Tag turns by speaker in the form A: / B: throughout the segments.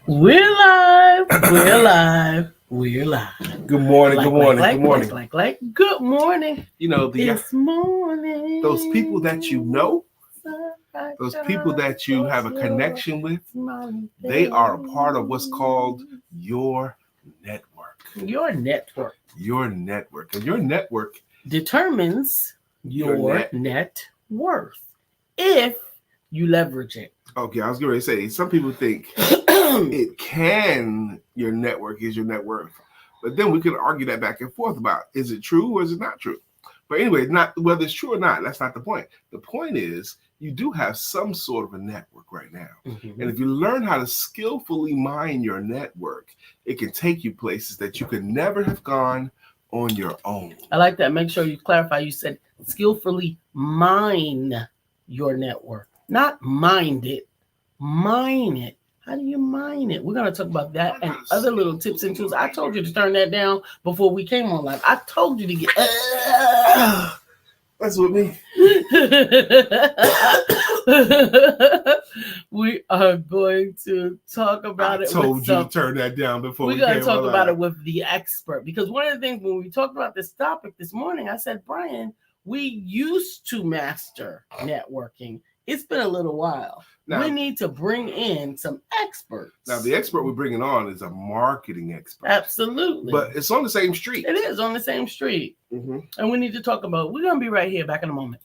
A: We're live. We're live. We're live.
B: Good morning. Good morning. Good morning.
A: Good morning.
B: You know,
A: It's morning.
B: those people that you know, those people that you have a connection with, they are a part of what's called your network.
A: Your network.
B: Your network. And your network
A: determines your net worth if you leverage it.
B: Okay, I was going to say, some people think your network is your net worth. But then we can argue that back and forth about, is it true or is it not true? But anyway, not whether it's true or not, that's not the point. The point is, you do have some sort of a network right now. Mm-hmm. And if you learn how to skillfully mine your network, it can take you places that you could never have gone on your own.
A: I like that. Make sure you clarify. You said skillfully mine your network, not mind it. Mine it. How do you mine it? We're going to talk about that and other little tips and tools. I told you to turn that down before we came on live. I told you to get...
B: That's with me.
A: We are going to talk about it.
B: I told you to turn that down before we came on live.
A: We're going to talk about it with the expert. Because one of the things when we talked about this topic this morning, I said, Brian, we used to master networking. It's been a little while. Now, we need to bring in some experts.
B: Now, the expert we're bringing on is a marketing expert.
A: Absolutely.
B: But it's on the same street.
A: It is on the same street. Mm-hmm. And we need to talk about, we're going to be right here back in a moment.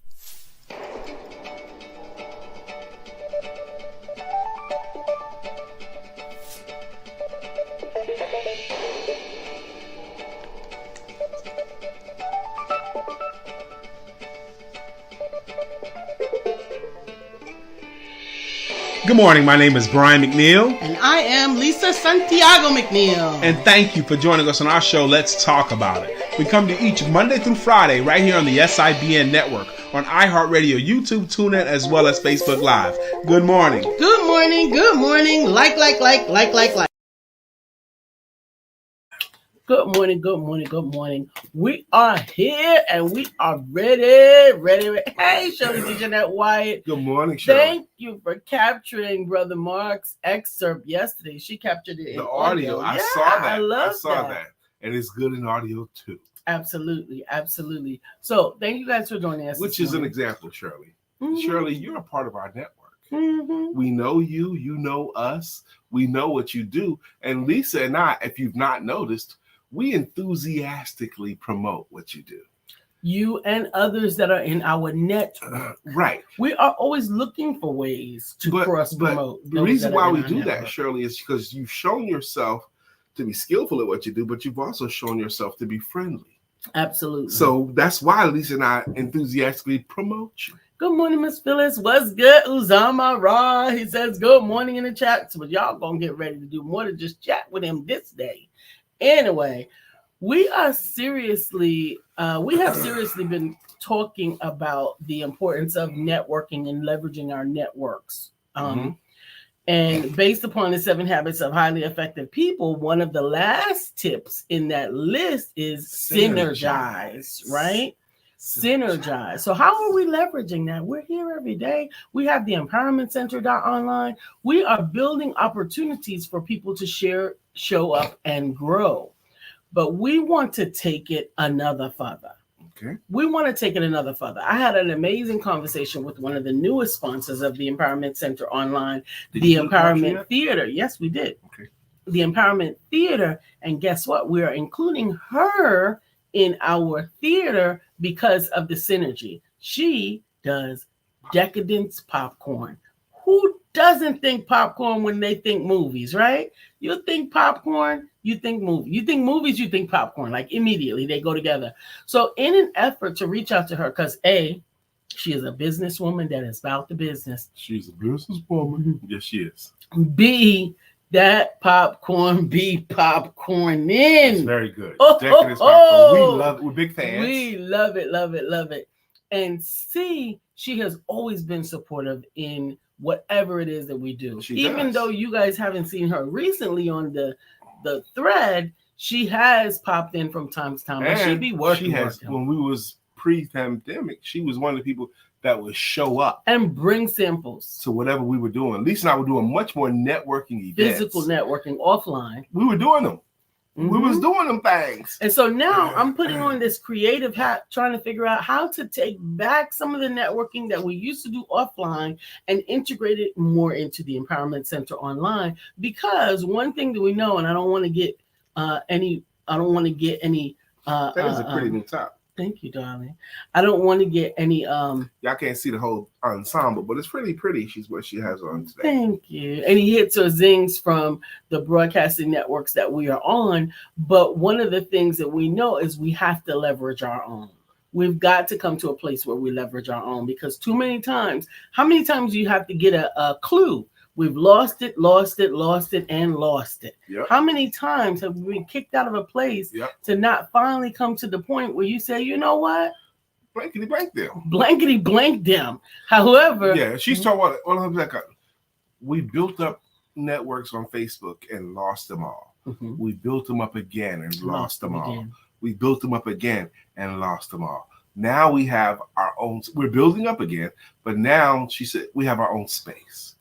C: Good morning. My name is Brian McNeill.
A: And I am LisaSantiagoMcNeilll.
C: And thank you for joining us on our show, Let's Talk About It. We come to each Monday through Friday right here on the SIBN network, on iHeartRadio, YouTube, TuneIn, as well as Facebook Live. Good morning.
A: Good morning. Good morning. Like. Good morning, good morning, good morning. We are here and we are ready. Hey, Shirley Jeanette Wyatt.
B: Good morning, Shirley.
A: Thank you for capturing Brother Mark's excerpt yesterday. She captured it in
B: the audio. I saw that. I saw that. And it's good in audio too.
A: Absolutely, absolutely. So thank you guys for joining us.
B: Which is an example, Shirley. Mm-hmm. Shirley, you're a part of our network.
A: Mm-hmm.
B: We know you. You know us. We know what you do. And Lisa and I, if you've not noticed, we enthusiastically promote what you do.
A: You and others that are in our network.
B: Right.
A: We are always looking for ways to cross-promote.
B: The reason why we do that, Shirley, is because you've shown yourself to be skillful at what you do, but you've also shown yourself to be friendly.
A: Absolutely.
B: So that's why Lisa and I enthusiastically promote you.
A: Good morning, Miss Phyllis. What's good? Uzama Ra. He says good morning in the chat. So y'all gonna get ready to do more than just chat with him this day. Anyway, we have seriously been talking about the importance of networking and leveraging our networks. And based upon the 7 habits of highly effective people, one of the last tips in that list is synergize, right? Synergize. So how are we leveraging that? We're here every day. We have the Empowerment Center online. We are building opportunities for people to share, show up, and grow. But we want to take it another further.
B: Okay.
A: We want to take it another further. I had an amazing conversation with one of the newest sponsors of the Empowerment Center online, the Empowerment Theater. Yes, we did.
B: Okay.
A: The Empowerment Theater. And guess what? We are including her in our theater because of the synergy. She does decadence popcorn. Who doesn't think popcorn when they think movies, right? You think popcorn, you think movie. You think movies, you think popcorn. Like immediately they go together. So in an effort to reach out to her, because A, she is a businesswoman that is about the business.
B: She's a businesswoman. Yes, she is.
A: B, that popcorn be popcorning.
B: It's very good. Decadence popcorn. We love it. We're big fans.
A: We love it, love it, love it. And C, she has always been supportive in whatever it is that we do. Even though you guys haven't seen her recently on the thread, she has popped in from time to time. And she be working.
B: When we was pre-pandemic, she was one of the people that would show up
A: and bring samples
B: to whatever we were doing. Lisa and I were doing much more networking events.
A: Physical networking offline.
B: We were doing them.
A: Mm-hmm.
B: We was doing them things.
A: And so now I'm putting on this creative hat, trying to figure out how to take back some of the networking that we used to do offline and integrate it more into the Empowerment Center online. Because one thing that we know, and I don't want to get any.
B: That is a pretty new top.
A: Thank you, darling. I don't want to get any.
B: Y'all can't see the whole ensemble, but it's really pretty. She's what she has on today.
A: Thank you. Any hits or zings from the broadcasting networks that we are on. But one of the things that we know is we have to leverage our own. We've got to come to a place where we leverage our own, because too many times, how many times do you have to get a clue? We've lost it, and lost it.
B: Yep.
A: How many times have we been kicked out of a place to not finally come to the point where you say, you know what?
B: Blankety blank them.
A: Blankety blank them. However.
B: Yeah, she's talking about, we built up networks on Facebook and lost them all. Mm-hmm. We built them up again and lost them all. Again. We built them up again and lost them all. Now we have our own, we're building up again, but now she said we have our own space.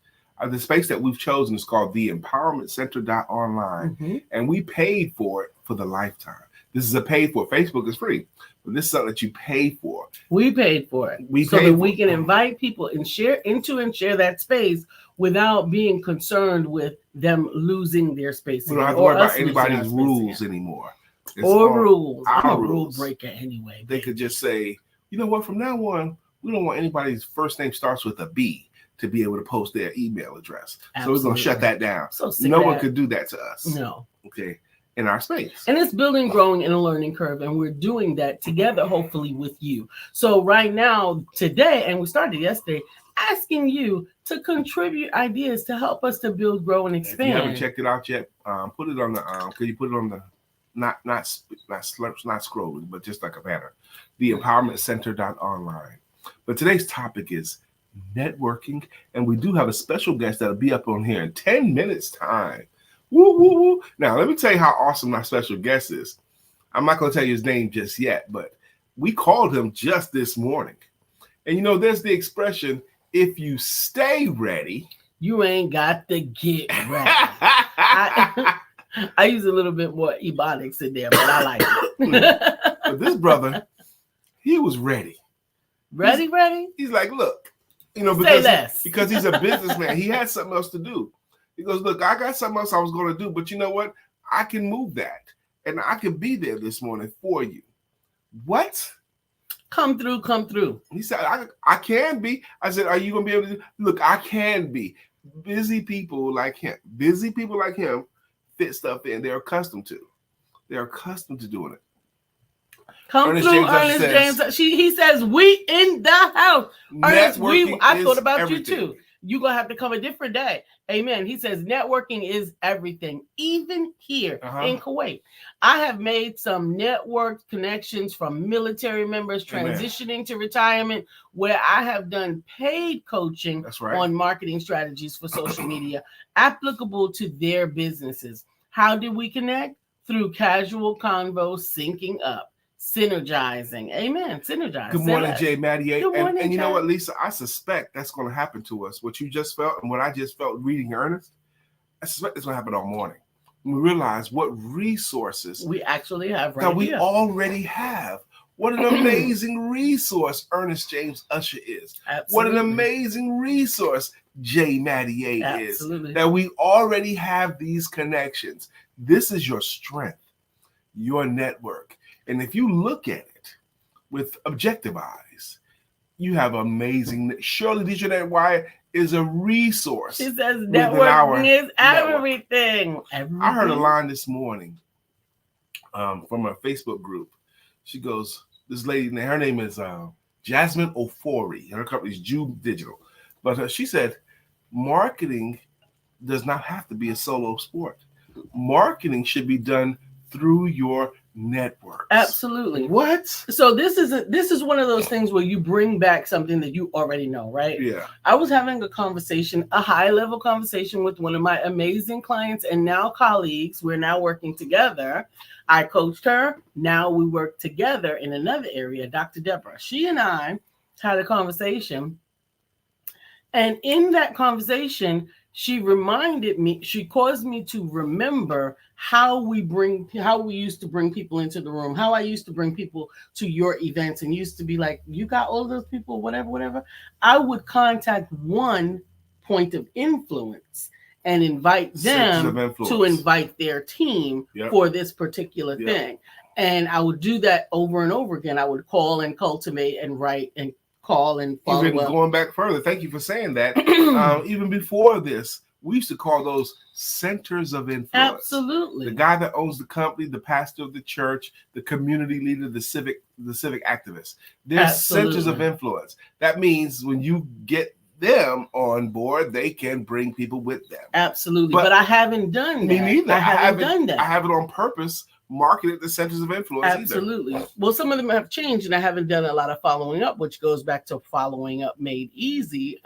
B: The space that we've chosen is called the Empowerment Center.online, and we paid for it for the lifetime. This is a paid for. Facebook is free, but this is something that you pay for.
A: We paid for it, so that we can invite people and share that space without being concerned with them losing their space.
B: We don't have to worry about anybody's rules anymore.
A: Rules. I'm a rule breaker anyway.
B: They could just say, you know what? From now on, we don't want anybody's first name starts with a B to be able to post their email address. Absolutely. So we're going to shut that down.
A: So
B: no one could do that to us.
A: No.
B: Okay. In our space.
A: And it's building, growing, and a learning curve. And we're doing that together, hopefully with you. So right now, today, and we started yesterday, asking you to contribute ideas to help us to build, grow, and expand.
B: If you haven't checked it out yet, put it on the, could you put it on the, not scrolling, but just like a banner, the Empowerment Center.online. But today's topic is networking, and we do have a special guest that'll be up on here in 10 minutes time. Woo, woo, woo. Now, let me tell you how awesome my special guest is. I'm not going to tell you his name just yet, but we called him just this morning. And, you know, there's the expression, if you stay ready,
A: you ain't got to get ready. I use a little bit more ebonics in there, but I like it.
B: But this brother, he was ready.
A: Ready?
B: He's like, look, you know, because he's a businessman. He had something else to do. He goes, look, I got something else I was going to do, but you know what? I can move that, and I can be there this morning for you. What?
A: Come through.
B: He said, I can be. I said, are you going to be able to do? Look, I can be. Busy people like him fit stuff in. They're accustomed to. They're accustomed to doing it.
A: Come Ernest through, Ernest James. He says, we in the house. Ernest, I thought about everything. You too. You're going to have to come a different day. Amen. He says, networking is everything, even here in Kuwait. I have made some network connections from military members transitioning to retirement, where I have done paid coaching on marketing strategies for social media applicable to their businesses. How did we connect? Through casual convos, syncing up. Synergizing. Amen. Synergize.
B: Good morning, Jay Maddie. And you know what, Lisa? I suspect that's going to happen to us. What you just felt and what I just felt reading Ernest, I suspect it's going to happen all morning. We realize what resources
A: we actually have
B: that we already have. What an amazing resource Ernest James Usher is. Absolutely. What an amazing resource Jay Maddie is. That we already have these connections. This is your strength, your network. And if you look at it with objective eyes, you have amazing. Shirley Detroit Wire is a resource.
A: She says networking is everything.
B: I heard a line this morning from a Facebook group. She goes, this lady, her name is Jasmine Ofori, and her company is Jude Digital. But she said, marketing does not have to be a solo sport. Marketing should be done through your networks.
A: Absolutely.
B: What?
A: So this is one of those things where you bring back something that you already know, right?
B: Yeah.
A: I was having a high-level conversation with one of my amazing clients and now colleagues. We're now working together. I coached her. Now we work together in another area, Dr. Deborah. She and I had a conversation. And in that conversation, she caused me to remember how we used to bring people into the room, how I used to bring people to your events, and used to be like, you got all those people, whatever. I would contact one point of influence and invite them to invite their team for this particular thing. And I would do that over and over again. I would call and cultivate and write and call and follow
B: even
A: up.
B: Going back further, thank you for saying that. Even before this, we used to call those centers of influence.
A: Absolutely.
B: The guy that owns the company, the pastor of the church, the community leader, the civic activist. They're centers of influence. That means when you get them on board, they can bring people with them.
A: Absolutely. But I haven't done that.
B: Me neither.
A: I haven't done that.
B: I have it on purpose. Marketed the centers of influence.
A: Absolutely. Either. Well, some of them have changed, and I haven't done a lot of following up, which goes back to following up made easy,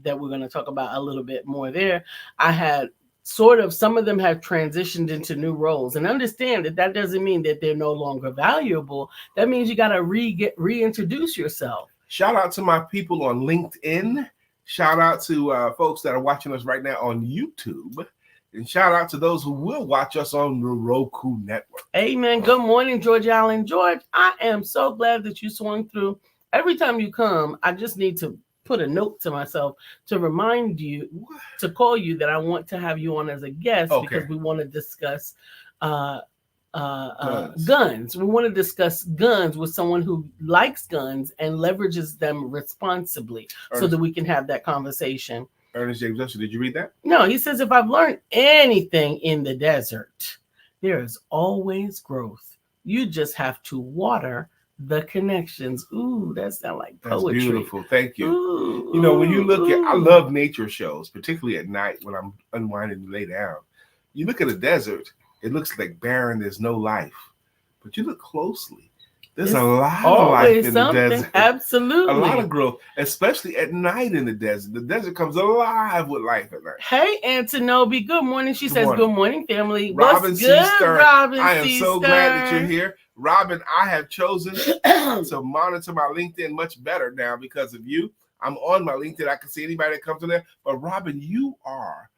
A: that we're going to talk about a little bit more there. I had some of them have transitioned into new roles, and understand that doesn't mean that they're no longer valuable. That means you got to reintroduce yourself.
B: Shout out to my people on LinkedIn. Shout out to folks that are watching us right now on YouTube. And shout out to those who will watch us on the Roku network.
A: Amen. Good morning, George Allen. George, I am so glad that you swung through. Every time you come, I just need to put a note to myself to remind you to call you that I want to have you on as a guest because we want to discuss guns. We want to discuss guns with someone who likes guns and leverages them responsibly so that we can have that conversation.
B: Ernest James Usher, did you read that?
A: No, he says, if I've learned anything in the desert, there is always growth. You just have to water the connections. Ooh, that sounds like poetry.
B: That's beautiful. Thank you.
A: Ooh,
B: when you look at, I love nature shows, particularly at night when I'm unwinding to lay down. You look at a desert, it looks like barren, there's no life. But you look closely. There's a lot of life in the desert.
A: Absolutely.
B: A lot of growth, especially at night in the desert. The desert comes alive with life at night.
A: Hey, Antonobi. Good morning. She says, good morning, family.
B: Robin
A: What's good, Robin
B: I am
A: C.
B: so
A: Stern.
B: glad that you're here. Robin, I have chosen to monitor my LinkedIn much better now because of you. I'm on my LinkedIn. I can see anybody that comes in there. But Robin, you are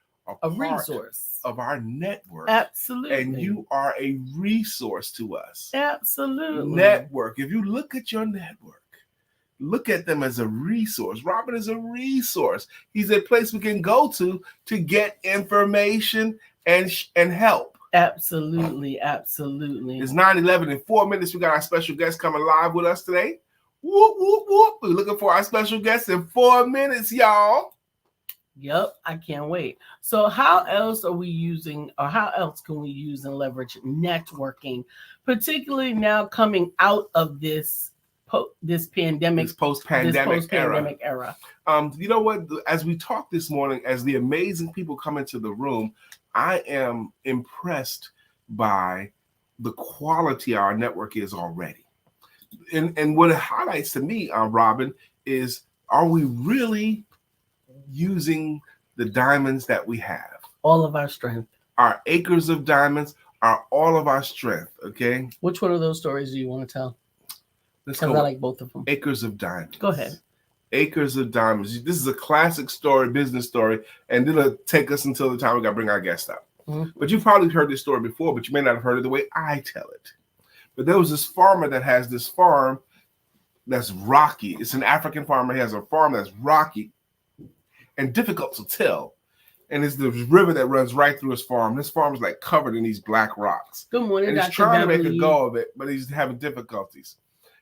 B: a
A: resource
B: of our network.
A: Absolutely.
B: And you are a resource to us.
A: Absolutely.
B: Network. If you look at your network, look at them as a resource. Robin is a resource. He's a place we can go to get information and help.
A: Absolutely. Absolutely.
B: It's 9:11 in 4 minutes. We got our special guest coming live with us today. Whoop, whoop, whoop. We're looking for our special guest in 4 minutes, y'all.
A: Yep, I can't wait. So how else can we use and leverage networking, particularly now coming out of this pandemic,
B: this post-pandemic
A: era?
B: You know what? As we talk this morning, as the amazing people come into the room, I am impressed by the quality our network is already. And what it highlights to me, Robin, is, are we really using the diamonds that we have?
A: All of our strength.
B: Our acres of diamonds are all of our strength, okay?
A: Which one of those stories do you want to tell?
B: Because
A: I like both of them.
B: Acres of diamonds.
A: Go ahead.
B: Acres of diamonds. This is a classic story, business story, and it'll take us until the time we got to bring our guest up.
A: Mm-hmm.
B: But you've probably heard this story before, but you may not have heard it the way I tell it. But there was this farmer that has this farm that's rocky. It's an African farmer. He has a farm that's rocky and difficult to till. And it's the river that runs right through his farm. This farm is like covered in these black rocks.
A: Good morning,
B: and he's
A: Dr.
B: trying
A: Beverly.
B: to make a go of it, but he's having difficulties.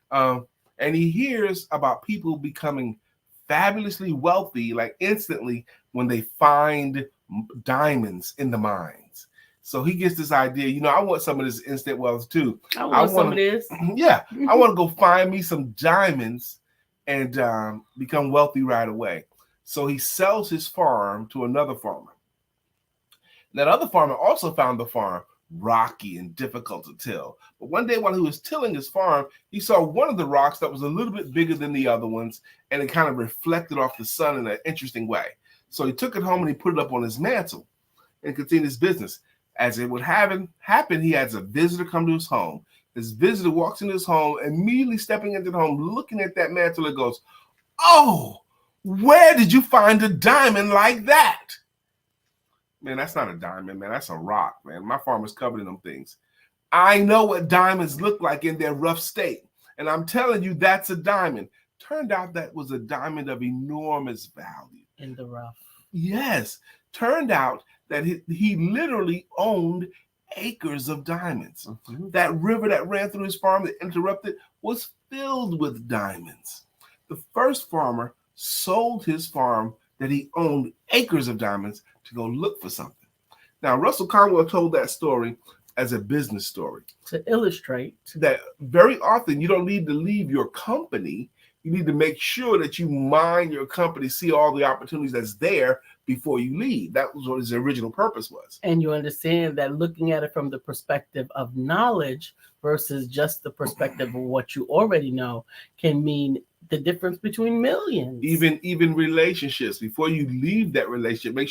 B: And he hears about people becoming fabulously wealthy, like instantly, when they find diamonds in the mines. So he gets this idea, I want some of this instant wealth too.
A: I want some of this.
B: Yeah, I want to go find me some diamonds and become wealthy right away. So he sells his farm to another farmer. That other farmer also found the farm rocky and difficult to till. But one day while he was tilling his farm, he saw one of the rocks that was a little bit bigger than the other ones, and it kind of reflected off the sun in an interesting way. So he took it home and he put it up on his mantle and continued his business. As it would happen, he has a visitor come to his home. His visitor walks into his home, immediately stepping into the home, looking at that mantle, and goes, "Oh, where did you find a diamond like that?" Man, that's not a diamond, man. That's a rock, man. My farmer's covered in them things. I know what diamonds look like in their rough state. And I'm telling you, that's a diamond. Turned out that was a diamond of enormous value.
A: In the rough.
B: Yes. Turned out that he literally owned acres of diamonds. Mm-hmm. That river that ran through his farm that interrupted was filled with diamonds. The first farmer sold his farm that he owned acres of diamonds to go look for something. Now, Russell Conwell told that story as a business story.
A: To illustrate
B: that very often you don't need to leave your company. You need to make sure that you mind your company, see all the opportunities that's there before you leave. That was what his original purpose was.
A: And you understand that looking at it from the perspective of knowledge versus just the perspective of what you already know can mean the difference between millions.
B: Even relationships. Before you leave that relationship, make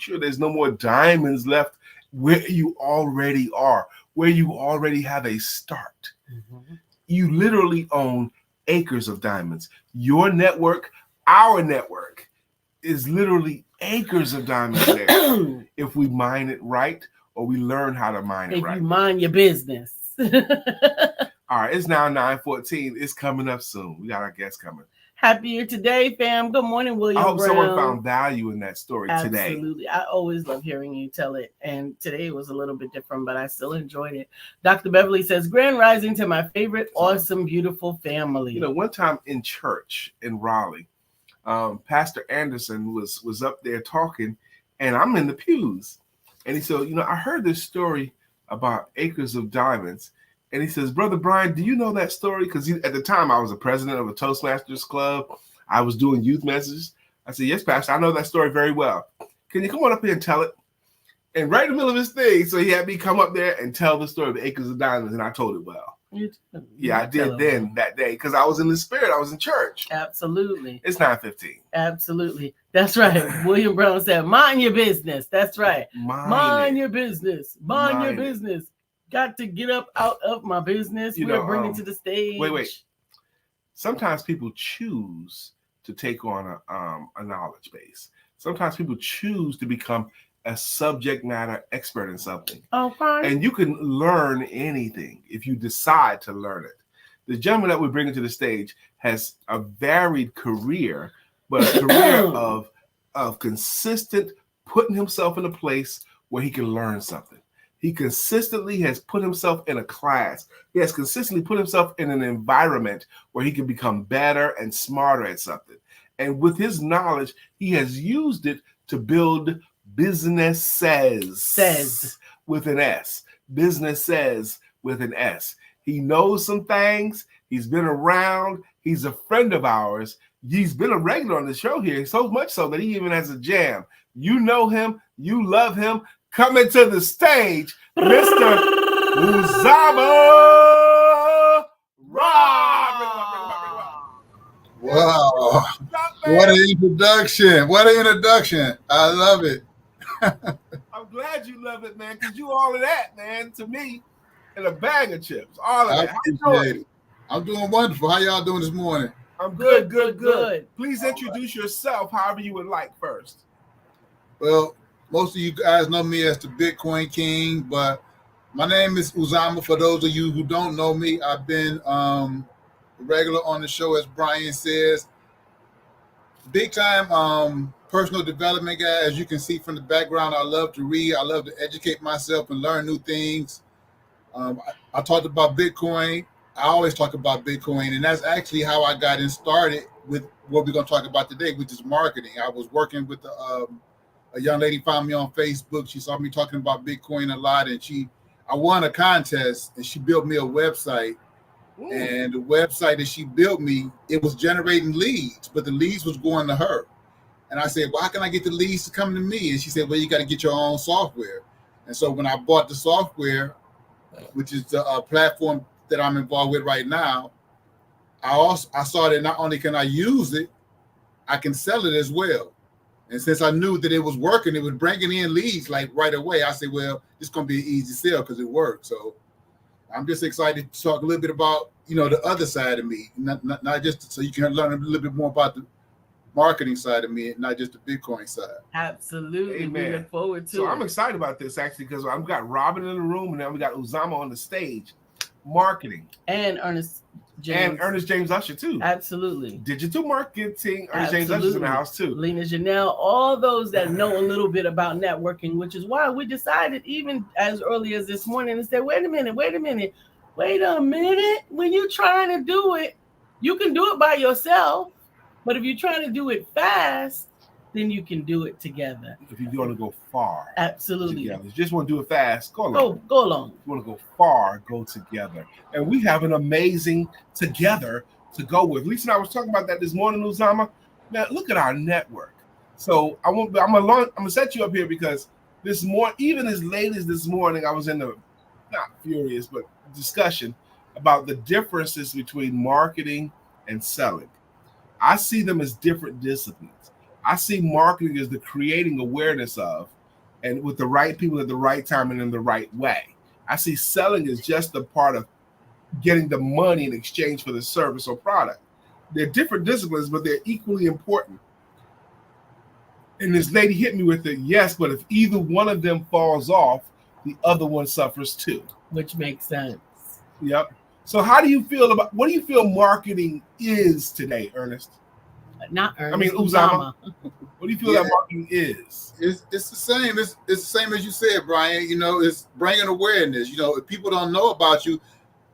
B: sure there's no more diamonds left where you already are, where you already have a start. Mm-hmm. You literally own acres of diamonds. Your network, our network, is literally acres of diamonds there. If we mine it right, or we learn how to mine it right.
A: If you mind your business.
B: All right, it's now 9:14. It's coming up soon. We got our guest coming.
A: Happier today, fam. Good morning, William.
B: I hope
A: Brown.
B: Someone found value in that story today.
A: Absolutely. I always love hearing you tell it. And today was a little bit different, but I still enjoyed it. Dr. Beverly says, Grand Rising to my favorite, awesome, beautiful family.
B: You know, one time in church in Raleigh, Pastor Anderson was up there talking, and I'm in the pews. And he said, you know, I heard this story about acres of diamonds. And he says, Brother Brian, do you know that story? Because at the time I was a president of a Toastmasters club. I was doing youth messages. I said, yes, Pastor, I know that story very well. Can you come on up here and tell it? And right in the middle of his thing, so he had me come up there and tell the story of acres of diamonds, and I told it well. Yeah, I did then that day because I was in the spirit. I was in church.
A: Absolutely.
B: It's 9:15.
A: Absolutely. That's right. William Brown said, mind your business. That's right. Mind your business. Mind your business. Got to get up out of my business. We're bringing to the stage.
B: Wait. Sometimes people choose to take on a knowledge base. Sometimes people choose to become a subject matter expert in something.
A: Oh, fine.
B: And you can learn anything if you decide to learn it. The gentleman that we're bringing to the stage has a varied career, but a career of consistent putting himself in a place where he can learn something. He consistently has put himself in a class. He has consistently put himself in an environment where he can become better and smarter at something. And with his knowledge, he has used it to build businesses with an S. Businesses with an S. He knows some things. He's been around. He's a friend of ours. He's been a regular on the show here, so much so that he even has a jam. You know him. You love him. Coming to the stage, Mr. Uzama Ra.
D: Wow. What an introduction. What an introduction. I love it.
B: I'm glad you love it, man, because you all of that, man, to me, and a bag of chips. All of it. How you doing?
D: I'm doing wonderful. How y'all doing this morning?
B: I'm good. Please introduce yourself however you would like first.
D: Well, most of you guys know me as the Bitcoin King, but my name is Uzama. For those of you who don't know me, I've been regular on the show, as Brian says. Big time personal development guy. As you can see from the background, I love to read. I love to educate myself and learn new things. I talked about Bitcoin. I always talk about Bitcoin, and that's actually how I got started with what we're going to talk about today, which is marketing. I was working with a young lady found me on Facebook. She saw me talking about Bitcoin a lot, and I won a contest, and she built me a website. Ooh. And the website that she built me, it was generating leads, but the leads was going to her. And I said, well, how can I get the leads to come to me? And she said, well, you got to get your own software. And so when I bought the software, which is the platform that I'm involved with right now, I saw that not only can I use it, I can sell it as well. And since I knew that it was working, it was bringing in leads like right away. I said, well, it's going to be an easy sell because it worked. So I'm just excited to talk a little bit about, the other side of me, not just so you can learn a little bit more about the marketing side of me, and not just the Bitcoin side.
A: Absolutely.
B: Amen.
A: We look forward to
B: So
A: it.
B: I'm excited about this actually because I've got Robin in the room and now we got Uzama on the stage. Marketing.
A: And Ernest
B: James Usher too.
A: Absolutely.
B: Digital marketing. Ernest James Usher's in the house too.
A: LisaSantiago, all those that know a little bit about networking, which is why we decided even as early as this morning to say, wait a minute. When you're trying to do it, you can do it by yourself. But if you're trying to do it fast, then you can do it together.
B: If you want to go far,
A: absolutely.
B: Together. If you just want to do it fast, go along.
A: Go along.
B: If you want to go far, go together. And we have an amazing together to go with. Lisa and I was talking about that this morning, Uzama. Man, look at our network. So I'm gonna set you up here because this morning, even as late as this morning, I was in the not furious, but discussion about the differences between marketing and selling. I see them as different disciplines. I see marketing as the creating awareness of, and with the right people at the right time and in the right way. I see selling as just the part of getting the money in exchange for the service or product. They're different disciplines, but they're equally important. And this lady hit me with it, yes, but if either one of them falls off, the other one suffers too.
A: Which makes sense.
B: Yep. So what do you feel marketing is today, Ernest?
A: Not Ernest.
B: I mean, Uzama. What do you feel that marketing is?
D: It's the same. It's the same as you said, Brian. It's bringing awareness. If people don't know about you,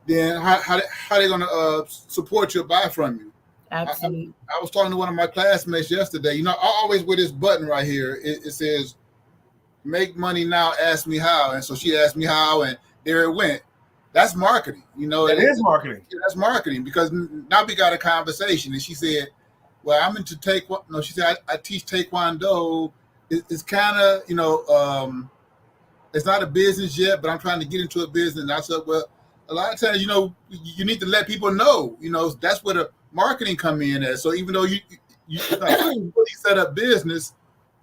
D: then how they going to support you or buy from you?
A: Absolutely.
D: I was talking to one of my classmates yesterday. I always wear this button right here. It says, "Make money now, ask me how." And so she asked me how, and there it went. That's marketing.
B: It is marketing.
D: Yeah, that's marketing because now we got a conversation, and she said, "Well, I'm into taekwondo." No, she said, I teach taekwondo. It's kind of, it's not a business yet, but I'm trying to get into a business. And I said, well, a lot of times, you need to let people know. That's where the marketing come in at. So even though you fully set up business,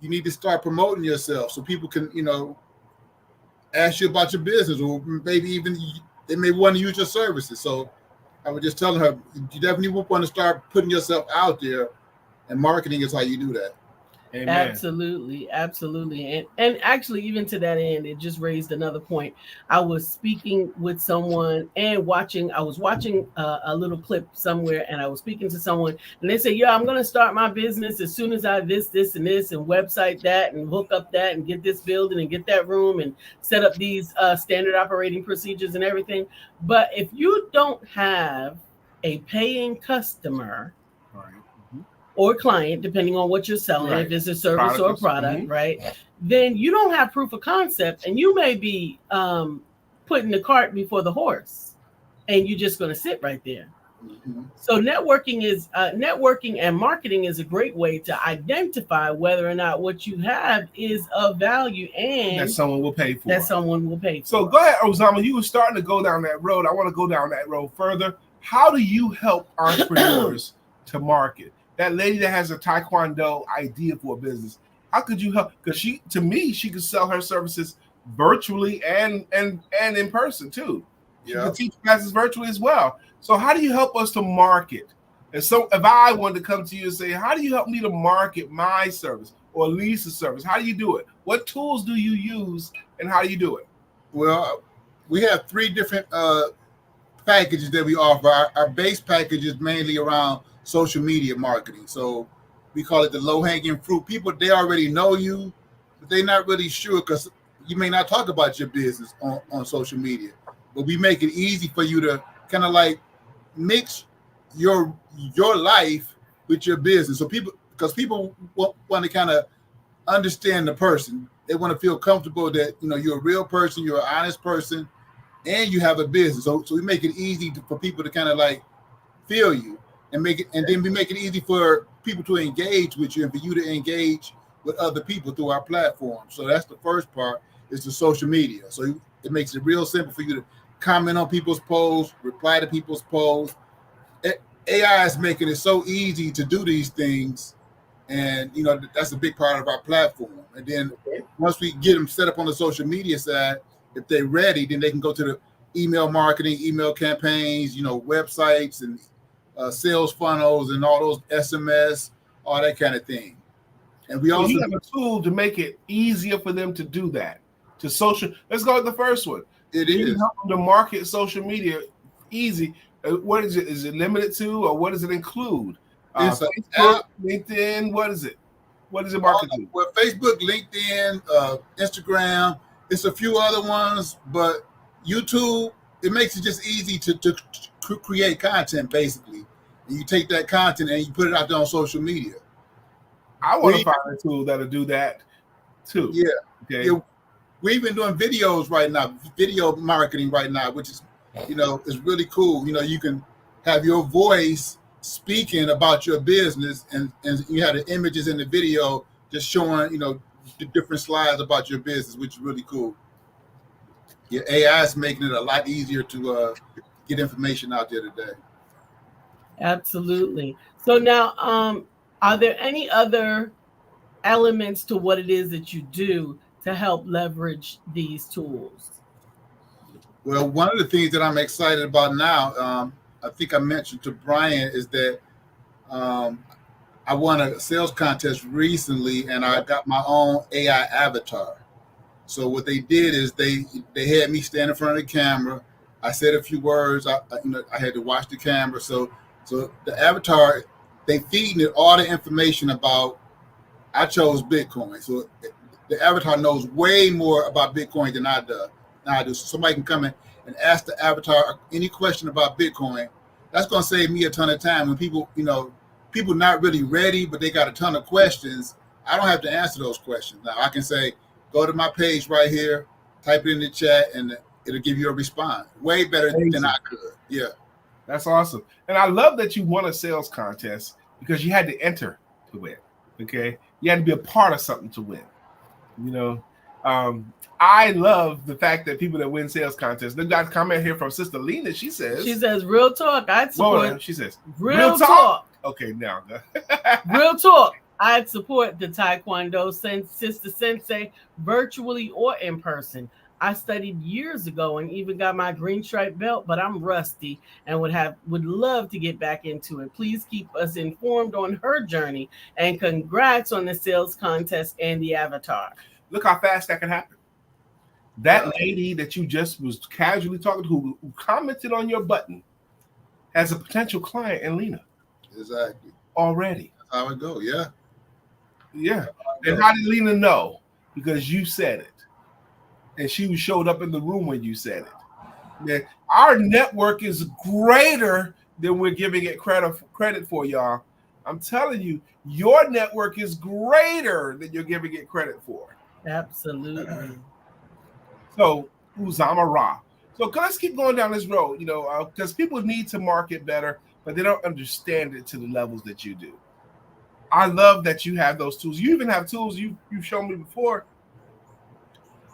D: you need to start promoting yourself so people can, ask you about your business, or maybe even they may want to use your services. So I was just telling her, you definitely want to start putting yourself out there, and marketing is how you do that.
B: Amen.
A: Absolutely. And actually, even to that end, it just raised another point. I was speaking with someone and I was watching a little clip somewhere, and I was speaking to someone, and they said, yeah, I'm going to start my business as soon as I this, and this, and website that, and hook up that, and get this building, and get that room, and set up these standard operating procedures and everything. But if you don't have a paying customer, or client, depending on what you're selling, if it's a service or a product, right? Then you don't have proof of concept, and you may be putting the cart before the horse, and you're just going to sit right there. So networking and marketing is a great way to identify whether or not what you have is of value and
B: that someone will pay for.
A: So
B: go ahead, Uzama. You were starting to go down that road. I want to go down that road further. How do you help entrepreneurs to market? That lady that has a taekwondo idea for a business, how could you help? Because she could sell her services virtually and in person too. She could teach classes virtually as well. So how do you help us to market? And so if I wanted to come to you and say, how do you help me to market my service or Lisa's service? How do you do it? What tools do you use and how do you do it?
D: Well, we have 3 different packages that we offer. Our base package is mainly around social media marketing. So we call it the low-hanging fruit. People, they already know you, but they're not really sure because you may not talk about your business on social media. But we make it easy for you to kind of like mix your life with your business. So people want to kind of understand the person. They want to feel comfortable that you're a real person, you're an honest person, and you have a business. So we make it easy for people to kind of like feel you. And then we make it easy for people to engage with you and for you to engage with other people through our platform. So that's the first part, is the social media. So it makes it real simple for you to comment on people's posts, reply to people's posts. AI is making it so easy to do these things. And, that's a big part of our platform. And then once we get them set up on the social media side, if they're ready, then they can go to email marketing, email campaigns, websites and sales funnels and all those SMS, all that kind of thing. And we also
B: you have a tool to make it easier for them to do that. To social. Let's go with the first one.
D: It
B: you
D: is
B: help them to market social media easy. What is it? Is it limited to, or what does it include?
D: It's
B: Facebook, LinkedIn. What is it? What does it market to?
D: Well, Facebook, LinkedIn, Instagram. It's a few other ones, but YouTube, it makes it just easy to create content, basically. And you take that content and you put it out there on social media.
B: I want to find a tool that'll do that too.
D: Yeah.
B: Okay.
D: Yeah. We're even doing videos right now, video marketing right now, which is, is really cool. You can have your voice speaking about your business, and you have the images in the video just showing, the different slides about your business, which is really cool. Your AI is making it a lot easier to get information out there today.
A: Absolutely. So now, are there any other elements to what it is that you do to help leverage these tools?
D: Well, one of the things that I'm excited about now, I think I mentioned to Brian, is that I won a sales contest recently, and I got my own AI avatar. So what they did is they had me stand in front of the camera. I said a few words. I had to watch the camera. So the avatar, they feeding it all the information about. I chose Bitcoin, so the avatar knows way more about Bitcoin than I do. So somebody can come in and ask the avatar any question about Bitcoin. That's going to save me a ton of time when people not really ready, but they got a ton of questions. I don't have to answer those questions. Now I can say, go to my page right here, type it in the chat, and it'll give you a response. Way better than I could. Yeah. That's
B: awesome. And I love that you won a sales contest because you had to enter to win. Okay. You had to be a part of something to win. I love the fact that people that win sales contests. They got a comment here from Sister Lena. She says,
A: real talk. I'd support.
B: She says,
A: real talk.
B: Okay, now.
A: Real talk. I'd support the Taekwondo Sister Sensei virtually or in person. I studied years ago and even got my green stripe belt, but I'm rusty and would love to get back into it. Please keep us informed on her journey, and congrats on the sales contest and the avatar.
B: Look how fast that can happen. That lady that you just was casually talking to, who commented on your button, has a potential client in Lena.
D: Exactly.
B: Already.
D: That's how it go. Yeah.
B: Yeah. And how did Lena know? Because you said it. And she showed up in the room when you said it. Man, our network is greater than we're giving it credit for, y'all. I'm telling you, your network is greater than you're giving it credit for.
A: Absolutely.
B: So, Uzama Ra. So let's keep going down this road, because people need to market better, but they don't understand it to the levels that you do. I love that you have those tools. You even have tools you've shown me before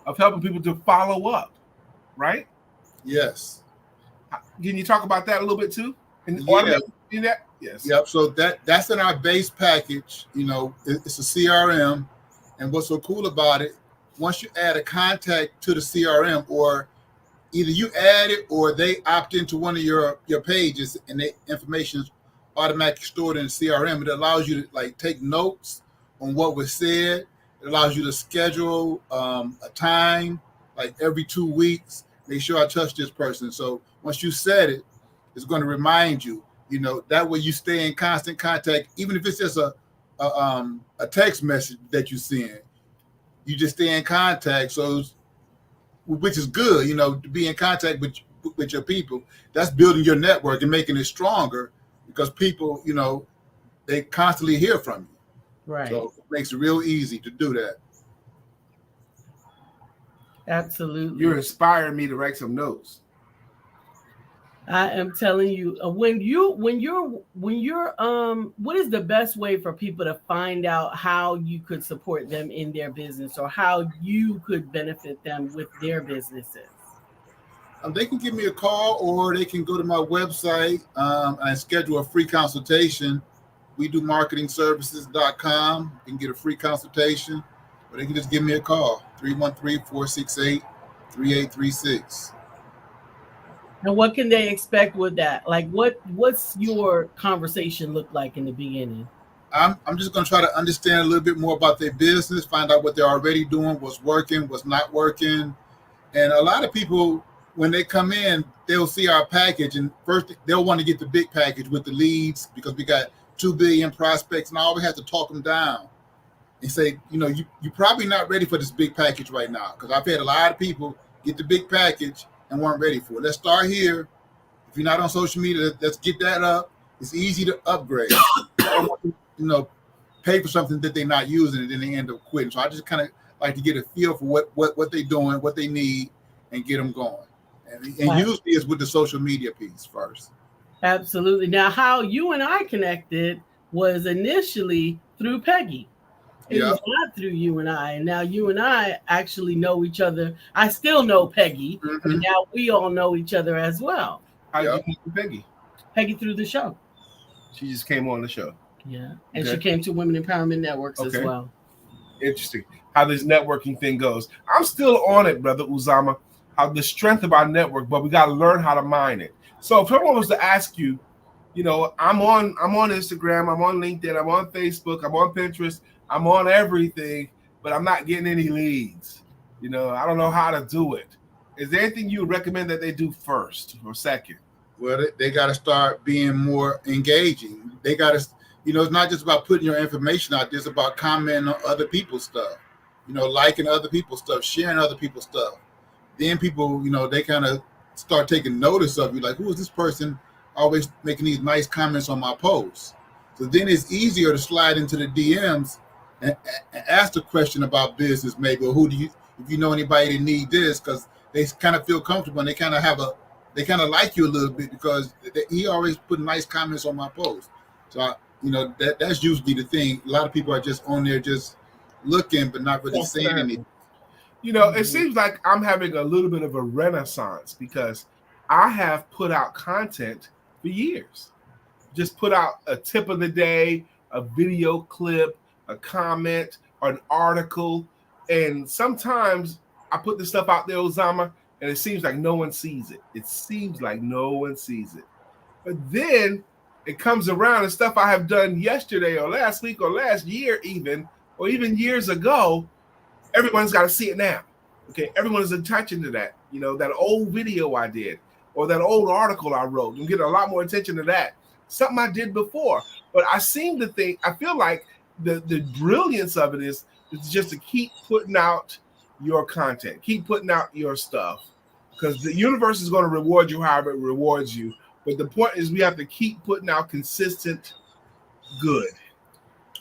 B: of helping people to follow up, right?
D: Yes.
B: Can you talk about that a little bit too?
D: That?
B: Yes.
D: Yep. So that's in our base package. It's a CRM, and what's so cool about it, once you add a contact to the CRM, or either you add it or they opt into one of your pages and the information is automatically stored in the CRM, it allows you to take notes on what was said. It allows you to schedule a time, every 2 weeks. Make sure I touch this person. So once you said it, it's going to remind you. That way you stay in constant contact, even if it's just a text message that you send. You just stay in contact, which is good. To be in contact with your people. That's building your network and making it stronger, because people, they constantly hear from you.
A: Right.
D: So it makes it real easy to do that.
A: Absolutely.
B: You're inspiring me to write some notes.
A: I am telling you, when you're what is the best way for people to find out how you could support them in their business, or how you could benefit them with their businesses?
D: They can give me a call, or they can go to my website and schedule a free consultation. We do marketingservices.com. You can get a free consultation, or they can just give me a call, 313-468-3836.
A: And what can they expect with that? Like, what's your conversation look like in the beginning?
D: I'm just going to try to understand a little bit more about their business, find out what they're already doing, what's working, what's not working. And a lot of people, when they come in, they'll see our package, and first they'll want to get the big package with the leads because we got 2 billion prospects, and I always have to talk them down and say, you're probably not ready for this big package right now, because I've had a lot of people get the big package and weren't ready for it. Let's start here. If you're not on social media, let's get that up. It's easy to upgrade. Pay for something that they're not using, and then they end up quitting. So I just kind of like to get a feel for what they're doing, what they need, and get them going. And usually it's with the social media piece first.
A: Absolutely. Now, how you and I connected was initially through Peggy. It was not through you and I. And now you and I actually know each other. I still know Peggy, and now we all know each other as well.
B: How did you meet Peggy?
A: Peggy through the show.
B: She just came on the show.
A: Yeah. And she came to Women Empowerment Networks as well.
B: Interesting. How this networking thing goes. I'm still on it, brother Uzama. How the strength of our network, but we got to learn how to mine it. So if someone was to ask you, I'm on Instagram, I'm on LinkedIn, I'm on Facebook, I'm on Pinterest, I'm on everything, but I'm not getting any leads. I don't know how to do it. Is there anything you would recommend that they do first or second?
D: Well, they got to start being more engaging. They got to, it's not just about putting your information out there. It's about commenting on other people's stuff, liking other people's stuff, sharing other people's stuff. Then people, they kind of start taking notice of you. Like, who is this person always making these nice comments on my posts? So then it's easier to slide into the DMs and ask the question about business, maybe, or if you know anybody that need this, because they kind of feel comfortable and they kind of like you a little bit because he always put nice comments on my post. So that's usually the thing. A lot of people are just on there just looking but not really saying anything.
B: It seems like I'm having a little bit of a renaissance because I have put out content for years. Just put out a tip of the day, a video clip, a comment, or an article. And sometimes I put this stuff out there, Uzama, and it seems like no one sees it. But then it comes around and stuff I have done yesterday or last week or last year even, or even years ago, everyone's got to see it now. Okay, everyone is attaching to that. That old video I did or that old article I wrote. I'm getting a lot more attention to that. Something I did before. But I feel like the brilliance of it is just to keep putting out your content, keep putting out your stuff, because the universe is going to reward you however it rewards you. But the point is we have to keep putting out consistent good.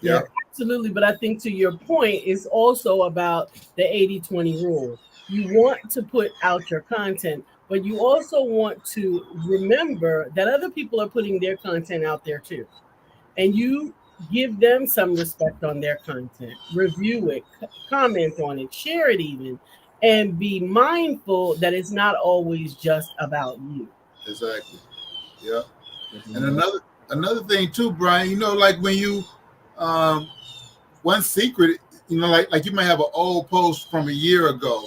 A: Yeah, absolutely. But I think to your point, it's also about the 80-20 rule. You want to put out your content, but you also want to remember that other people are putting their content out there too. And you give them some respect on their content, review it, comment on it, share it even, and be mindful that it's not always just about you.
D: Exactly. Yeah. And another thing too, Brian, like when you one secret, like you might have an old post from a year ago,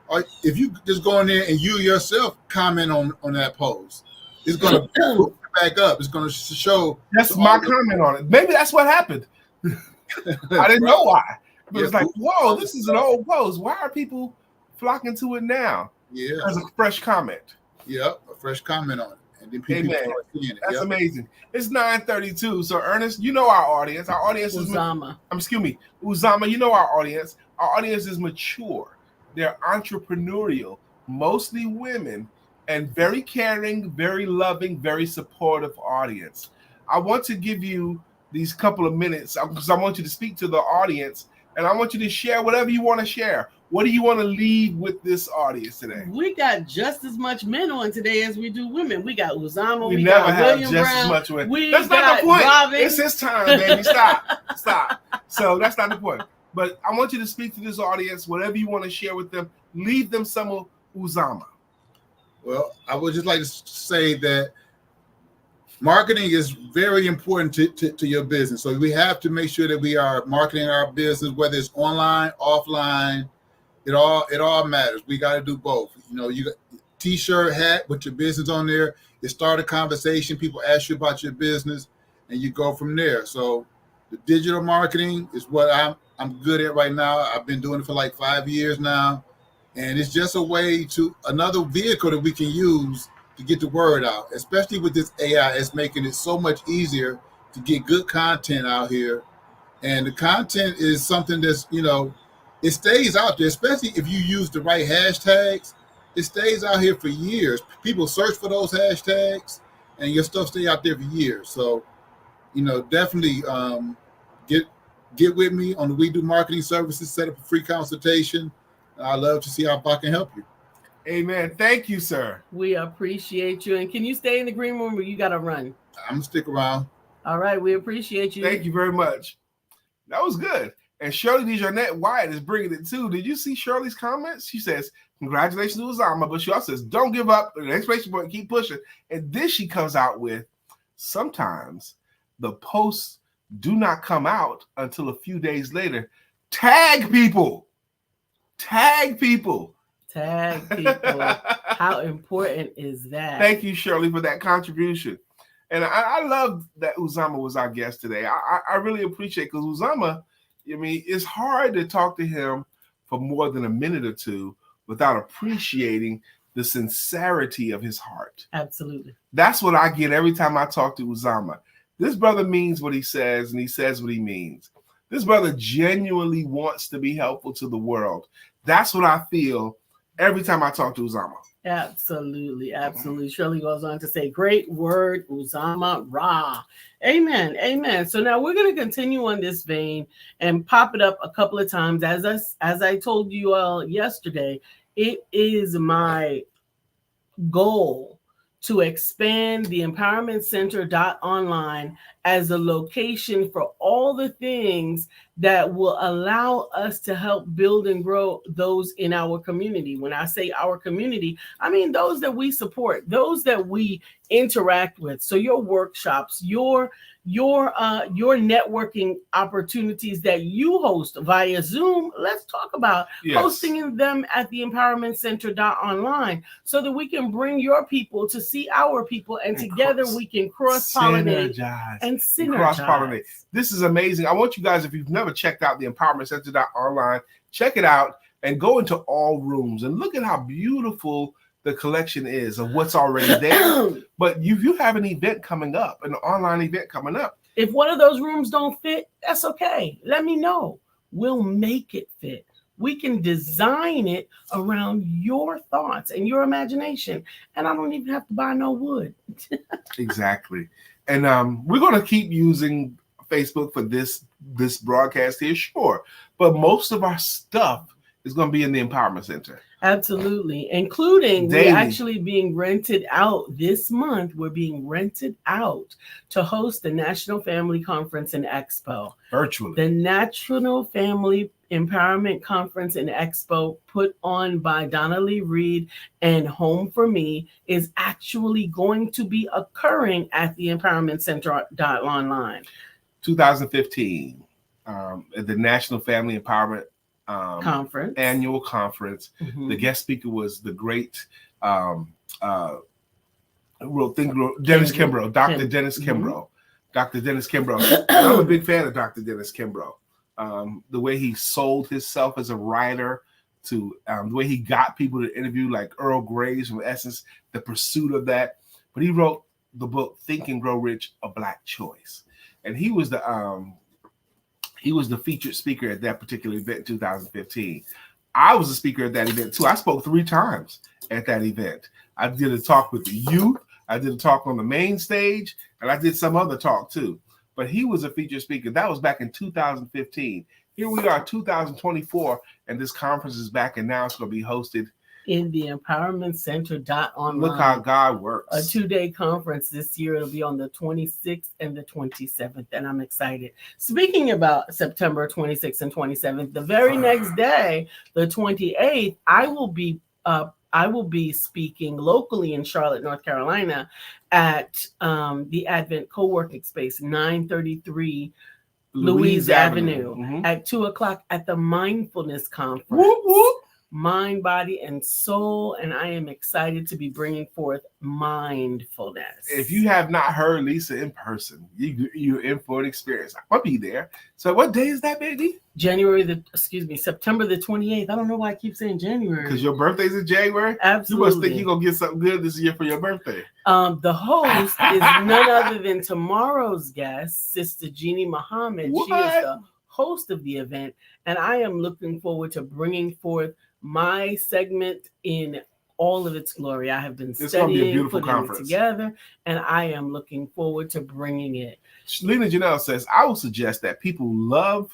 D: or if you just go in there and you yourself comment on that post, it's going to put back up. It's going to show.
B: That's my comment on it. Maybe that's what happened. I didn't know why. But it's like, whoa, this is an old post. Why are people flocking to it now?
D: Yeah.
B: As a fresh comment.
D: Yeah, a fresh comment on it. And then people start seeing it.
B: That's amazing. It's 9:32. So Ernest, our audience. Our audience is
A: Uzama.
B: Uzama, our audience. Our audience is mature. They're entrepreneurial, mostly women, and very caring, very loving, very supportive audience. I want to give you these couple of minutes because I want you to speak to the audience and I want you to share whatever you want to share. What do you want to leave with this audience today?
A: We got just as much men on today as we do women. We got Uzama.
B: We
A: never
B: got
A: have
B: William
A: just
B: Brown.
A: As much
B: women. That's not the point. Robin. It's his time, baby. Stop. So that's not the point. But I want you to speak to this audience. Whatever you want to share with them, leave them some of Uzama.
D: Well, I would just like to say that marketing is very important to your business. So we have to make sure that we are marketing our business, whether it's online, offline. It all matters. We got to do both. T-shirt, hat with your business on there. You start a conversation. People ask you about your business, and you go from there. So the digital marketing is what I'm good at right now. I've been doing it for like 5 years now, and it's just a way to another vehicle that we can use to get the word out, especially with this AI. It's making it so much easier to get good content out here. And the content is something that's, it stays out there, especially if you use the right hashtags. It stays out here for years. People search for those hashtags, and your stuff stay out there for years. So, definitely get with me on the We Do Marketing Services. Set up a free consultation. I'd love to see how I can help you.
B: Amen. Thank you, sir.
A: We appreciate you. And can you stay in the green room or you got to run?
D: I'm going to stick around.
A: All right. We appreciate you.
B: Thank you very much. That was good. And Shirley DeJarnette Wyatt is bringing it too. Did you see Shirley's comments? She says, congratulations to Uzama, but she also says, don't give up. An exclamation point, keep pushing. And then she comes out with, sometimes the posts do not come out until a few days later. Tag people. Tag people.
A: Tag people. How important is that?
B: Thank you, Shirley, for that contribution. And I love that Uzama was our guest today. I really appreciate it because Uzama, it's hard to talk to him for more than a minute or two without appreciating the sincerity of his heart.
A: Absolutely.
B: That's what I get every time I talk to Uzama. This brother means what he says, and he says what he means. This brother genuinely wants to be helpful to the world. That's what I feel every time I talk to Uzama.
A: Absolutely. Absolutely. Shirley goes on to say, great word, Uzama Ra. Amen. Amen. So now we're going to continue on this vein and pop it up a couple of times. As I told you all yesterday, it is my goal to expand the Empowerment Center .online as a location for all the things that will allow us to help build and grow those in our community. When I say our community, I mean those that we support, those that we interact with. So your workshops, your networking opportunities that you host via Zoom, let's talk about hosting them at the Empowerment Center .online so that we can bring your people to see our people, and together we can cross-pollinate and synergize.
B: Cross-pollinate. This is amazing. I want you guys, if you've never checked out the Empowerment Center .online, check it out and go into all rooms and look at how beautiful the collection is of what's already there. But if you have an event coming up, an online event coming up,
A: if one of those rooms don't fit, that's okay. Let me know. We'll make it fit. We can design it around your thoughts and your imagination. And I don't even have to buy no wood.
B: Exactly. And we're going to keep using Facebook for this broadcast here, sure. But most of our stuff is going to be in the Empowerment Center.
A: Absolutely. Including
B: Daily.
A: We're actually being rented out this month. We're being rented out to host the National Family Conference and Expo.
B: Virtually.
A: The National Family Empowerment Conference and Expo, put on by Donna Lee Reed and Home for Me, is actually going to be occurring at the Empowerment Center .online.
B: 2015, at the National Family Empowerment
A: Conference.
B: Annual Conference.
A: Mm-hmm.
B: The guest speaker was the great Dennis Kimbrough, Dr. Dennis Kimbrough. Dr. Dennis Kimbrough. I'm a big fan of Dr. Dennis Kimbrough. The way he sold himself as a writer, to the way he got people to interview like Earl Graves from Essence, the pursuit of that. But he wrote the book Think and Grow Rich, A Black Choice. And he was the featured speaker at that particular event in 2015. I was a speaker at that event too. I spoke 3 times at that event. I did a talk with the youth. I did a talk on the main stage, and I did some other talk too. But he was a featured speaker. That was back in 2015. Here we are, 2024, and this conference is back, and now it's going to be hosted
A: in the Empowerment Center .online.
B: Look how God works.
A: A 2-day conference this year. It'll be on the 26th and the 27th, and I'm excited. Speaking about September 26th and 27th, the very next day, the 28th, I will be speaking locally in Charlotte, North Carolina, at the Advent Co-working Space, 933 Louise Avenue, at 2:00 at the Mindfulness Conference.
B: Whoop, whoop.
A: mind, body, and soul. And I am excited to be bringing forth mindfulness.
B: If you have not heard Lisa in person, you're in for an experience. I'll be there. So what day is that, baby?
A: September the 28th. I don't know why I keep saying January.
B: Because your birthday's in January?
A: Absolutely.
B: You must think you're going to get something good this year for your birthday.
A: The host is none other than tomorrow's guest, Sister Jeannie Muhammad.
B: What?
A: She is the host of the event, and I am looking forward to bringing forth my segment in all of its glory. I have been studying, putting it together, and I am looking forward to bringing it.
B: Lena Janelle says, I would suggest that people love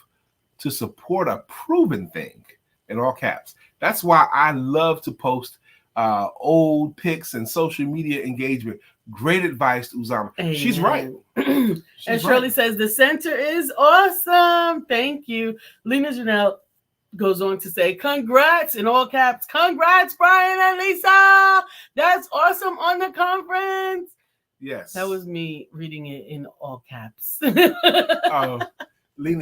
B: to support a proven thing, in all caps. That's why I love to post old pics and social media engagement. Great advice, Uzama. Amen. She's right.
A: And Shirley says, the center is awesome. Thank you. Lena Janelle goes on to say, congrats, in all caps. Congrats, Brian and Lisa. That's awesome on the conference.
B: Yes.
A: That was me reading it in all caps.
B: Lena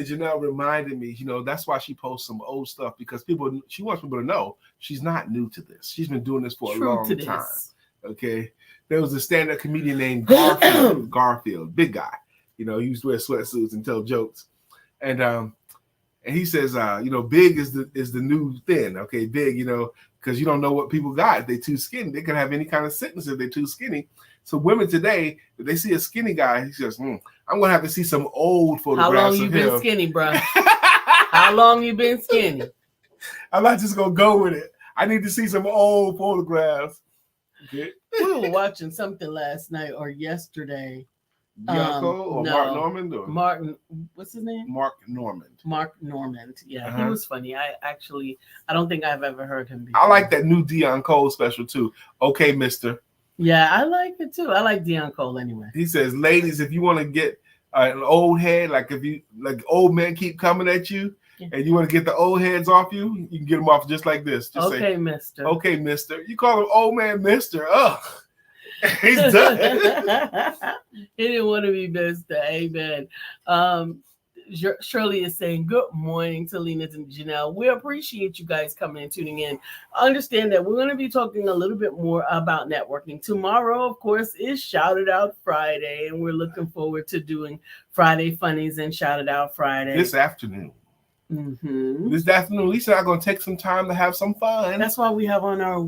B: Janelle reminded me, that's why she posts some old stuff, because she wants people to know she's not new to this. She's been doing this for a long time. Okay. There was a stand-up comedian named Garfield, big guy. He used to wear sweatsuits and tell jokes. And he says, big is the new thin. Okay, big, because you don't know what people got. If they're too skinny, they can have any kind of sickness if they're too skinny. So women today, if they see a skinny guy, he says, I'm gonna have to see some old photographs.
A: How long you been skinny, bro? How long you been skinny?
B: I'm not just gonna go with it. I need to see some old photographs. Okay.
A: We were watching something last night or yesterday.
B: Bianco or
A: no.
B: Mark Normand or
A: Martin? What's his name?
B: Mark Normand.
A: Mark Normand. Yeah, he was funny. I don't think I've ever heard him before.
B: I like that new Dion Cole special too. Okay, Mister.
A: Yeah, I like it too. I like Dion Cole anyway.
B: He says, ladies, if you want to get an old head, like old men keep coming at you, and you want to get the old heads off you, you can get them off just like this. Just
A: okay, say, Mister.
B: Okay, Mister. You call him old man Mister. Ugh. He's done.
A: He didn't want to be Mister. Amen. Shirley is saying, good morning to Lena and Janelle. We appreciate you guys coming and tuning in. Understand that we're going to be talking a little bit more about networking. Tomorrow, of course, is Shout It Out Friday, and we're looking forward to doing Friday Funnies and Shout It Out Friday.
B: This afternoon.
A: Mm-hmm.
B: This afternoon, Lisa and I are going to take some time to have some fun.
A: That's why we have on our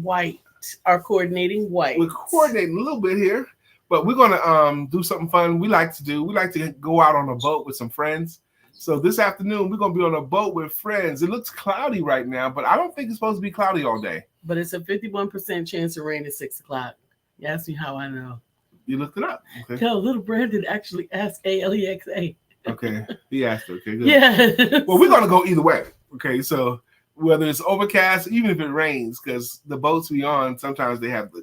A: coordinating white.
B: We're coordinating a little bit here, but we're going to do something fun we like to do. We like to go out on a boat with some friends. So this afternoon, we're going to be on a boat with friends. It looks cloudy right now, but I don't think it's supposed to be cloudy all day.
A: But it's a 51% chance of rain at 6 o'clock. You ask me how I know.
B: You looked it up. Okay.
A: Tell little Brandon actually asked Alexa.
B: Okay. He asked. Okay, good.
A: Yeah.
B: Well, we're going to go either way. Okay, so whether it's overcast, even if it rains, because the boats we on, sometimes they have a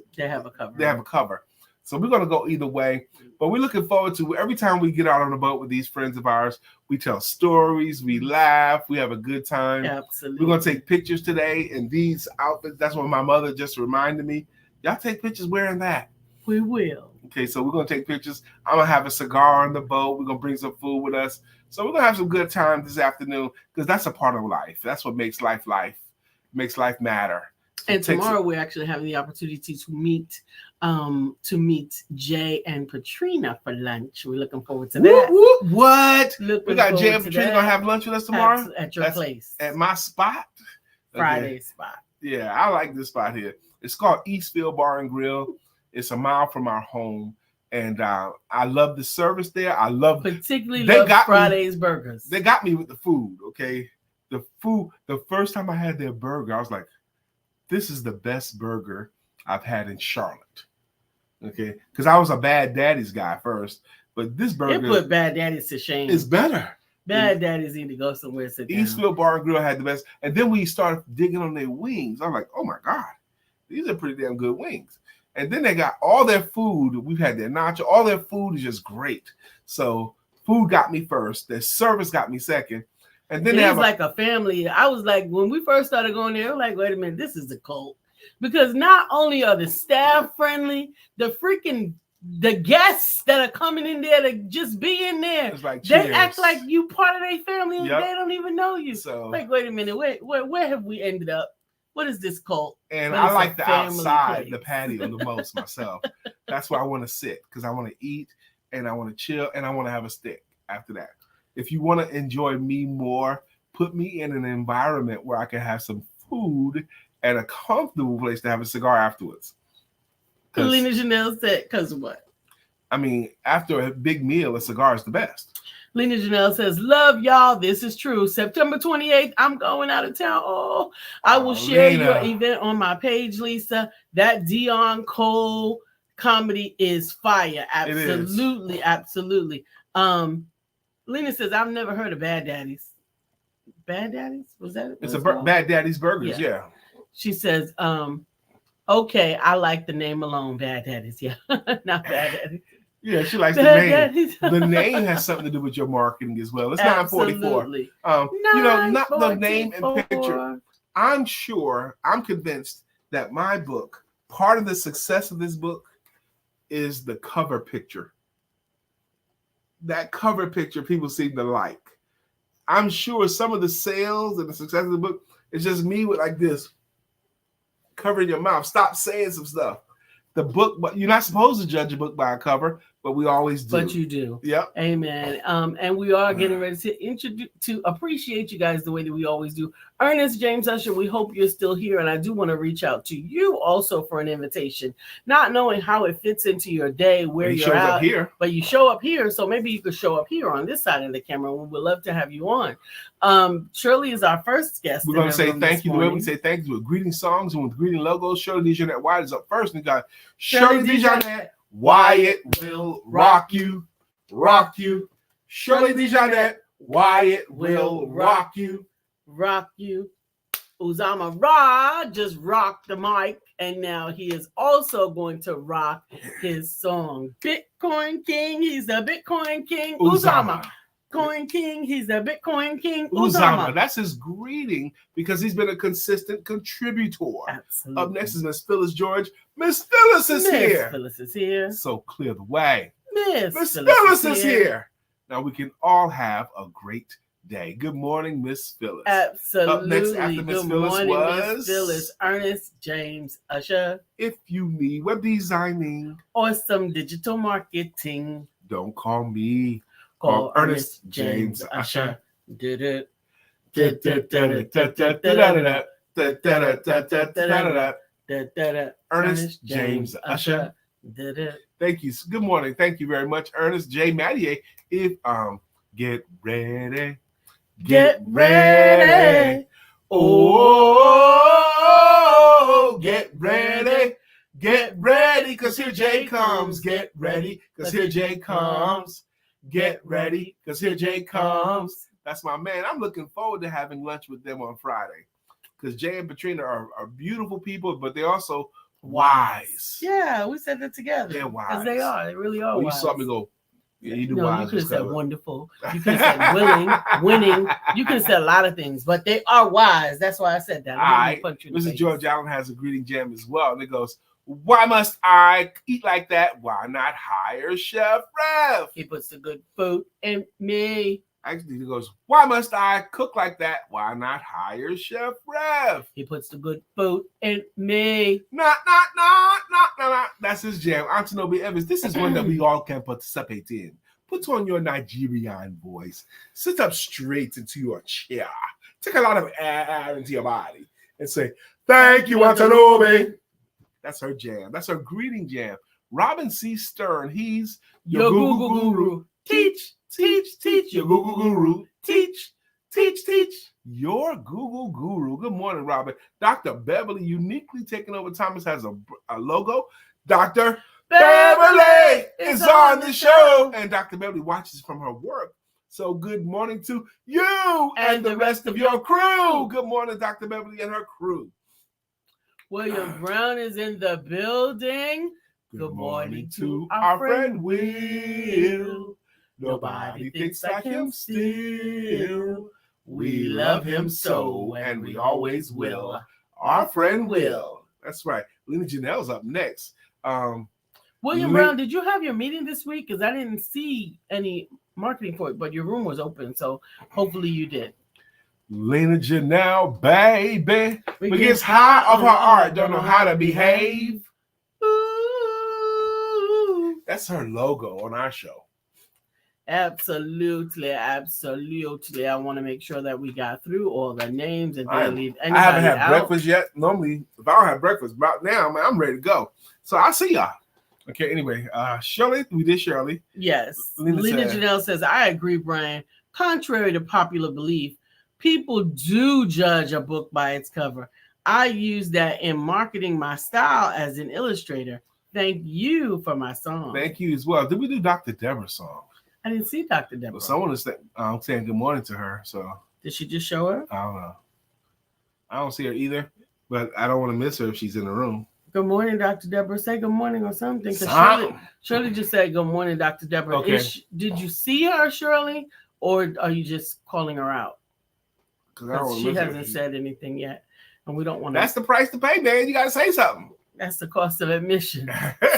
B: cover. They have a cover. So we're going to go either way. But we're looking forward to every time we get out on the boat with these friends of ours, we tell stories, we laugh, we have a good time.
A: Absolutely.
B: We're going to take pictures today in these outfits. That's what my mother just reminded me. Y'all take pictures wearing that.
A: We will.
B: Okay, so we're going to take pictures. I'm going to have a cigar on the boat. We're going to bring some food with us. So we're going to have some good time this afternoon because that's a part of life. That's what makes life, makes life matter. So
A: and tomorrow we're actually having the opportunity to meet Jay and Patrina for lunch. We're looking forward to that.
B: Whoop. What? We got Jay and Patrina going to have lunch with us tomorrow?
A: At your place.
B: At my spot?
A: Friday spot.
B: Yeah, I like this spot here. It's called Eastfield Bar and Grill. It's a mile from our home. And I love the service there. I love
A: particularly love Friday's burgers.
B: They got me with the food, okay? The food, the first time I had their burger, I was like, this is the best burger I've had in Charlotte. Okay, because I was a Bad Daddy's guy first, but this burger.
A: It put Bad Daddy's to shame.
B: It's better.
A: Bad Daddy's need to go somewhere and sit down.
B: Eastfield Bar and Grill had the best. And then we started digging on their wings. I'm like, oh my God, these are pretty damn good wings. And then they got all their food. We've had their nacho. All their food is just great. So food got me first. Their service got me second. And then
A: it was like a family. I was like, when we first started going there, I was like, wait a minute, this is a cult. Because not only are the staff friendly, the guests that are coming in there to just be in there,
B: like
A: they act like you part of their family and
B: Yep.
A: they don't even know you.
B: So,
A: like, wait a minute, where have we ended up? what is this cult?
B: And
A: But
B: I
A: it's a
B: like the
A: family
B: outside,
A: place.
B: the patio the most myself. That's where I want to sit because I want to eat and I want to chill and I want to have a stick after that. If you want to enjoy me more, put me in an environment where I can have some food and a comfortable place to have a cigar afterwards.
A: Lena Janelle said, because what?
B: I mean, after a big meal, a cigar is the best.
A: Lena Janelle says, love y'all. This is true. September 28th, I'm going out of town. Oh, I will share
B: Lena.
A: your event on my page, Lisa. That Dion Cole comedy is fire. Absolutely, absolutely. Lena says, I've never heard of Bad Daddies. Bad Daddies? Was that?
B: It's Bad Daddy's Burgers, yeah.
A: She says, okay, I like the name alone, Bad Daddies. Yeah, not Bad Daddies.
B: Yeah, she likes
A: Bad
B: the name.
A: Daddies.
B: The name has something to do with your marketing as well. It's 944.
A: Absolutely.
B: You know, not the name and picture. I'm convinced that my book, part of the success of this book is the cover picture. That cover picture people seem to like. I'm sure some of the sales and the success of the book is just me with like this, covering your mouth. Stop saying some stuff. The book, but you're not supposed to judge a book by a cover, but we always do.
A: But you do.
B: Yep.
A: Amen. And we are getting ready to appreciate you guys the way that we always do. Ernest James Usher, we hope you're still here. And I do want to reach out to you also for an invitation, not knowing how it fits into your day, where you're
B: shows
A: out,
B: up here.
A: But you show up here. So maybe you could show up here on this side of the camera. We would love to have you on. Shirley is our first guest.
B: We're going to say thank you. The way we say thank you with greeting songs and with greeting logos. Shirley DeJohnette Wyatt is up first. And we got Shirley DeJohnette Wyatt will rock you, rock you. Shirley DeJohnette Wyatt will rock you,
A: rock you. Uzama Ra just rocked the mic, and now he is also going to rock his song Bitcoin King. He's the Bitcoin King. Uzama. Bitcoin King. He's the Bitcoin King.
B: Uzama. That's his greeting because he's been a consistent contributor.
A: Absolutely.
B: Up next is Miss Phyllis George. Miss Phyllis is here.
A: Miss Phyllis is here.
B: So clear the way.
A: Miss
B: Phyllis is here. Now we can all have a great day. Good morning, Miss Phyllis.
A: Absolutely.
B: Up next after Miss Phyllis was
A: Miss Phyllis, Ernest James Usher.
B: If you need web designing
A: or some digital marketing,
B: don't call me.
A: Call Ernest James Usher. Did it.
B: Ernest James Usher.
A: Did it.
B: Thank you. Good morning. Thank you very much, Ernest J. Mattier. If get ready. Get ready. Oh, get ready. Get ready, because here Jay comes. Get ready, because here Jay comes. Get ready, because here Jay comes. That's my man. I'm looking forward to having lunch with them on Friday. Because Jay and Patrina are beautiful people, but they're also wise.
A: Yeah, we said that together.
B: They're wise.
A: Because they are. They really are
B: well,
A: wise.
B: You saw me go, yeah, you do
A: no,
B: wise.
A: You could have said wonderful. You could have said willing, winning. You could have said a lot of things, but they are wise. That's why I said that.
B: All right. Mrs. George Allen has a greeting jam as well. And it goes, why must I eat like that? Why not hire Chef Rev?
A: He puts the good food in me.
B: Actually, he goes, why must I cook like that? Why not hire Chef Rev?
A: He puts the good food in me.
B: Not. That's his jam. Antonobi Evans, this is one that we all can participate in. Put on your Nigerian voice. Sit up straight into your chair. Take a lot of air into your body and say, thank you, Antonobi. That's her jam. That's her greeting jam. Robin C. Stern, he's your Google guru. Teach, your Google guru. Teach. Your Google guru. Good morning, Robin. Dr. Beverly uniquely taking over. Thomas has a logo. Dr. Beverly is on the show. And Dr. Beverly watches from her work. So good morning to you and the rest of your crew. Good morning, Dr. Beverly and her crew.
A: William Brown is in the building.
B: Good morning to our friend Will. Nobody thinks like him still. We love him so, and we always will. Our friend Will. That's right. Lena Janelle's up next.
A: William Brown, did you have your meeting this week? Because I didn't see any marketing for it, but your room was open, so hopefully you did.
B: Lena Janelle, baby. We gets high off her art, don't know how to behave. Ooh. That's her logo on our show.
A: Absolutely. I want to make sure that we got through all the names and
B: I
A: didn't leave anybody
B: haven't had
A: out.
B: breakfast yet. Normally, if I don't have breakfast, about now, man, I'm ready to go. So I'll see y'all. Okay, anyway, Shirley, we did Shirley.
A: Yes. Lena Janelle says, I agree, Brian. Contrary to popular belief, people do judge a book by its cover. I use that in marketing my style as an illustrator. Thank you for my song.
B: Thank you as well. Did we do Dr. Deborah's song?
A: I didn't see Dr. Deborah.
B: Well, someone is saying good morning to her. So
A: did she just show up?
B: I don't know. I don't see her either, but I don't want to miss her if she's in the room.
A: Good morning, Dr. Deborah. Say good morning or something. Shirley just said good morning, Dr. Deborah.
B: Okay.
A: Did you see her, Shirley, or are you just calling her out? Because she hasn't said anything yet, and we don't want to.
B: That's the price to pay, man. You got to say something.
A: That's the cost of admission.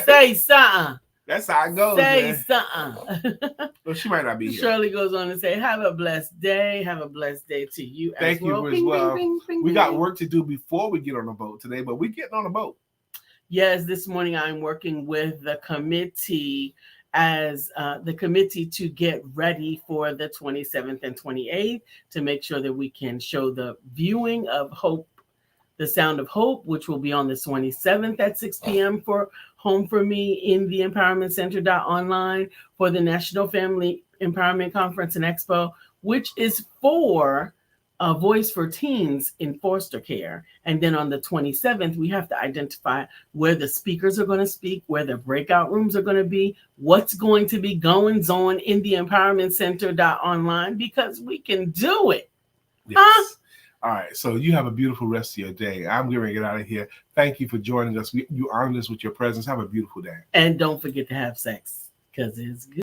A: Say something.
B: That's how it goes.
A: Say something.
B: Well, she might not be here.
A: Shirley goes on to say, have a blessed day. Have a blessed day to you
B: Thank
A: as well.
B: you as well. We got work to do before we get on the boat today, but we're getting on the boat.
A: Yes, this morning I'm working with the committee to get ready for the 27th and 28th to make sure that we can show the viewing of Hope, The Sound of Hope, which will be on the 27th at 6 p.m. for Home for Me in the Empowerment Center online for the National Family Empowerment Conference and Expo, which is for a voice for teens in foster care. And then on the 27th, we have to identify where the speakers are going to speak, where the breakout rooms are going to be, what's going to be goings on in the Empowerment Center online, because we can do it.
B: Yes. Huh? All right. So you have a beautiful rest of your day. I'm going to get out of here. Thank you for joining us. You honored us with your presence. Have a beautiful day.
A: And don't forget to have sex, because it's good.